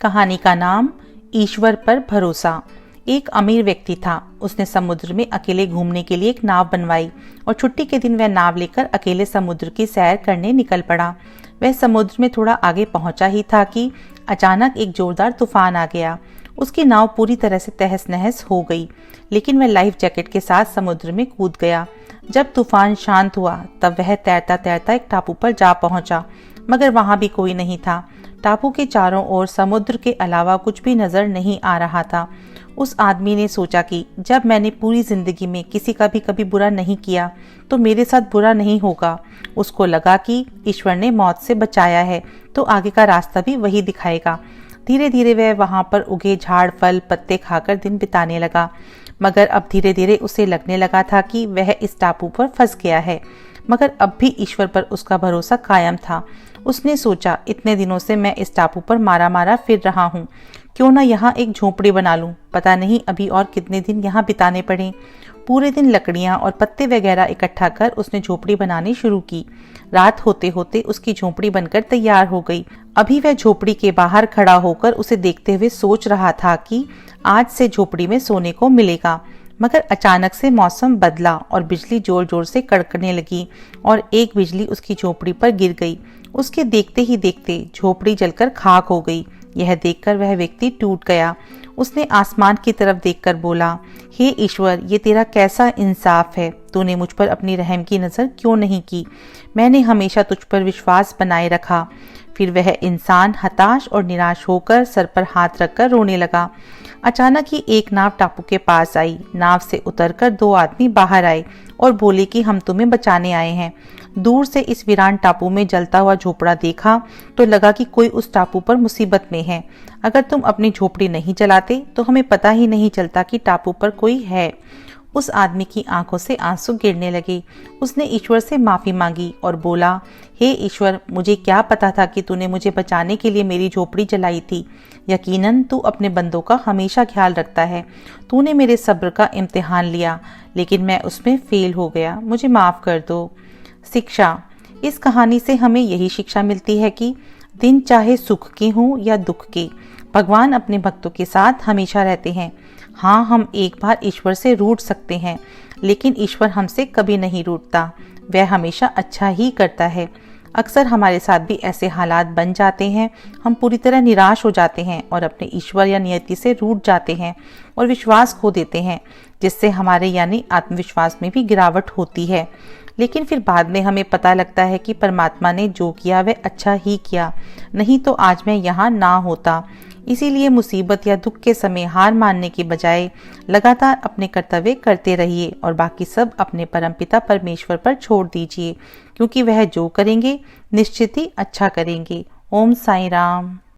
कहानी का नाम ईश्वर पर भरोसा। एक अमीर व्यक्ति था। उसने समुद्र में अकेले घूमने के लिए एक नाव बनवाई और छुट्टी के दिन वह नाव लेकर अकेले समुद्र की सैर करने निकल पड़ा। वह समुद्र में थोड़ा आगे पहुंचा ही था कि अचानक एक जोरदार तूफान आ गया। उसकी नाव पूरी तरह से तहस नहस हो गई, लेकिन वह लाइफ जैकेट के साथ समुद्र में कूद गया। जब तूफान शांत हुआ तब वह तैरता तैरता एक टापू पर जा पहुंचा, मगर वहां भी कोई नहीं था। टापू के चारों ओर समुद्र के अलावा कुछ भी नजर नहीं आ रहा था। उस आदमी ने सोचा कि जब मैंने पूरी जिंदगी में किसी का भी कभी बुरा नहीं किया तो मेरे साथ बुरा नहीं होगा। उसको लगा कि ईश्वर ने मौत से बचाया है तो आगे का रास्ता भी वही दिखाएगा। धीरे धीरे वह वहां पर उगे झाड़ फल पत्ते खाकर दिन बिताने लगा, मगर अब धीरे धीरे उसे लगने लगा था कि वह इस टापू पर फंस गया है। मगर अब भी ईश्वर पर उसका भरोसा कायम था। उसने सोचा, इतने दिनों से मैं इस टापू पर मारा मारा फिर रहा हूँ, क्यों ना यहाँ एक झोपड़ी बना लूं। पता नहीं अभी और कितने दिन यहाँ बिताने पड़े। पूरे दिन लकड़ियां और पत्ते वगैरह इकट्ठा कर उसने झोपड़ी बनानी शुरू की। रात होते होते उसकी झोपड़ी बनकर तैयार हो गई। अभी वह झोपड़ी के बाहर खड़ा होकर उसे देखते हुए सोच रहा था कि आज से झोपड़ी में सोने को मिलेगा। मगर अचानक से मौसम बदला और बिजली जोर जोर से कड़कने लगी और एक बिजली उसकी झोपड़ी पर गिर गई। उसके देखते ही देखते झोपड़ी जलकर खाक हो गई। यह देखकर वह व्यक्ति टूट गया। उसने आसमान की तरफ देखकर बोला, हे ईश्वर, ये तेरा कैसा इंसाफ है। तूने मुझ पर अपनी रहम की नजर क्यों नहीं की। मैंने हमेशा तुझ पर विश्वास बनाए रखा। फिर वह इंसान हताश और निराश होकर सर पर हाथ रखकर रोने लगा। अचानक ही एक नाव टापू के पास आई। नाव से उतरकर दो आदमी बाहर आए और बोले कि हम तुम्हें बचाने आए हैं। दूर से इस वीरान टापू में जलता हुआ झोपड़ा देखा तो लगा कि कोई उस टापू पर मुसीबत में है। अगर तुम अपनी झोपड़ी नहीं जलाते तो हमें पता ही नहीं चलता कि टापू पर कोई है। उस आदमी की आंखों से आंसू गिरने लगे। उसने ईश्वर से माफी मांगी और बोला, हे ईश्वर, मुझे क्या पता था कि तूने मुझे बचाने के लिए मेरी झोपड़ी जलाई थी। यकीनन तू अपने बंदों का हमेशा ख्याल रखता है। तूने मेरे सब्र का इम्तिहान लिया, लेकिन मैं उसमें फेल हो गया। मुझे माफ कर दो। शिक्षा। इस कहानी से हमें यही शिक्षा मिलती है कि दिन चाहे सुख के हों या दुख के, भगवान अपने भक्तों के साथ हमेशा रहते हैं। हाँ, हम एक बार ईश्वर से रूठ सकते हैं, लेकिन ईश्वर हमसे कभी नहीं रूठता। वह हमेशा अच्छा ही करता है। अक्सर हमारे साथ भी ऐसे हालात बन जाते हैं। हम पूरी तरह निराश हो जाते हैं और अपने ईश्वर या नियति से रूठ जाते हैं और विश्वास खो देते हैं, जिससे हमारे यानी आत्मविश्वास में भी गिरावट होती है। लेकिन फिर बाद में हमें पता लगता है कि परमात्मा ने जो किया वह अच्छा ही किया, नहीं तो आज मैं यहाँ ना होता। इसीलिए मुसीबत या दुख के समय हार मानने के बजाय लगातार अपने कर्तव्य करते रहिए और बाकी सब अपने परमपिता परमेश्वर पर छोड़ दीजिए, क्योंकि वह जो करेंगे निश्चित ही अच्छा करेंगे। ओम साईं राम।